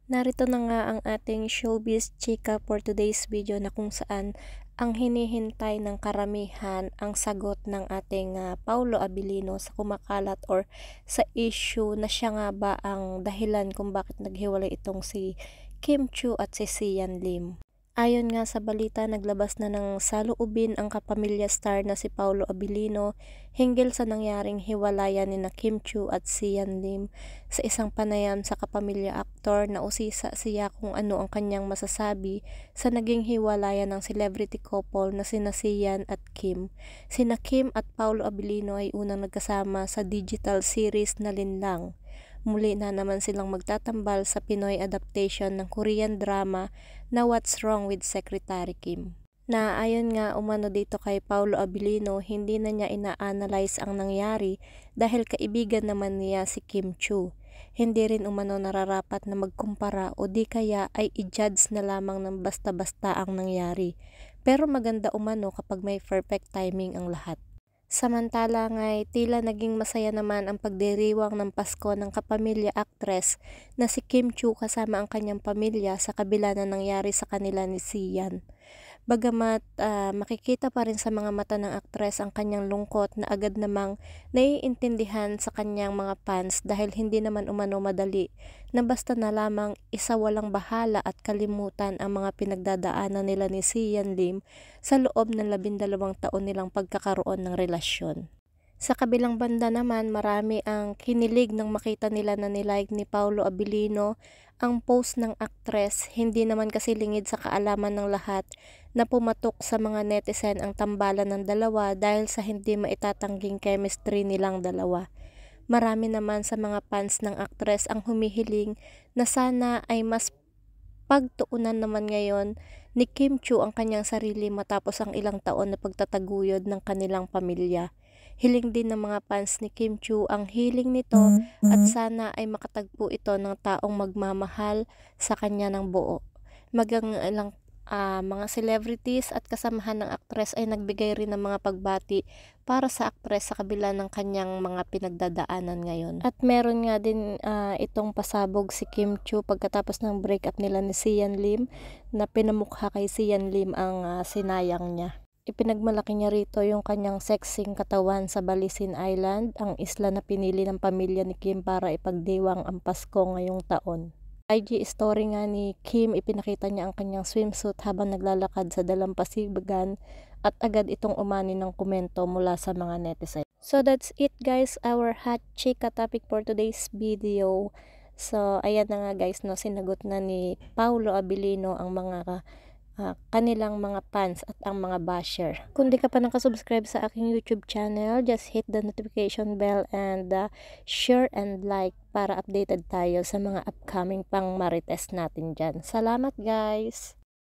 Narito na nga ang ating showbiz chika for today's video na kung saan ang hinihintay ng karamihan ang sagot ng ating Paulo Abilino sa kumakalat or sa issue na siya nga ba ang dahilan kung bakit naghiwalay itong si Kim Chiu at si Sian Lim. Ayon nga sa balita, naglabas na ng saloobin ang kapamilya star na si Paulo Abilino hinggil sa nangyaring hiwalayan ni na Kim Chiu at Sian Lim. Sa isang panayam sa kapamilya aktor, na usisa siya kung ano ang kanyang masasabi sa naging hiwalayan ng celebrity couple na sina Sian at Kim. Sina Kim at Paulo Abilino ay unang nagkasama sa digital series na Linlang. Muli na naman silang magtatambal sa Pinoy adaptation ng Korean drama na What's Wrong with Secretary Kim. Na ayon nga umano dito kay Paulo Abilino, hindi na niya ina-analyze ang nangyari dahil kaibigan naman niya si Kim Chiu. Hindi rin umano nararapat na magkumpara o di kaya ay i-judge na lamang ng basta-basta ang nangyari. Pero maganda umano kapag may perfect timing ang lahat. Samantala nga'y tila naging masaya naman ang pagdiriwang ng Pasko ng kapamilya actress na si Kim Chiu kasama ang kanyang pamilya sa kabila na nangyari sa kanila ni Sian. Bagamat makikita pa rin sa mga mata ng aktres ang kanyang lungkot na agad namang naiintindihan sa kanyang mga fans dahil hindi naman umano madali na basta na lamang isawalang bahala at kalimutan ang mga pinagdadaanan nila ni Sian Lim sa loob ng 12 taon nilang pagkakaroon ng relasyon. Sa kabilang banda naman, marami ang kinilig nang makita nila na nilike ni Paulo Abilino ang post ng aktres. Hindi naman kasi lingid sa kaalaman ng lahat na pumatok sa mga netizen ang tambalan ng dalawa dahil sa hindi maitatangging chemistry nilang dalawa. Marami naman sa mga fans ng aktres ang humihiling na sana ay mas pagtuunan naman ngayon ni Kim Chiu ang kanyang sarili matapos ang ilang taon na pagtataguyod ng kanilang pamilya. Hiling din ng mga fans ni Kim Chiu ang hiling nito at sana ay makatagpo ito ng taong magmamahal sa kanya ng buo. Magang ilang mga celebrities at kasamahan ng aktres ay nagbigay rin ng mga pagbati para sa aktres sa kabila ng kanyang mga pinagdadaanan ngayon. At meron nga din itong pasabog si Kim Chiu pagkatapos ng breakup nila ni Sian Lim na pinamukha kay Sian Lim ang sinayang niya. Ipinagmalaki niya rito yung kanyang sexing katawan sa Balisin Island, ang isla na pinili ng pamilya ni Kim para ipagdiwang ang Pasko ngayong taon. IG story nga ni Kim, ipinakita niya ang kanyang swimsuit habang naglalakad sa dalampasigan at agad itong umani ng komento mula sa mga netizen. So that's it guys, our hot chika topic for today's video. So ayan na nga guys, no, sinagot na ni Paulo Abilino ang mga kanilang mga fans at ang mga basher. Kung di ka pa nakasubscribe sa aking YouTube channel, just hit the notification bell and share and like para updated tayo sa mga upcoming pang marites natin dyan. Salamat guys!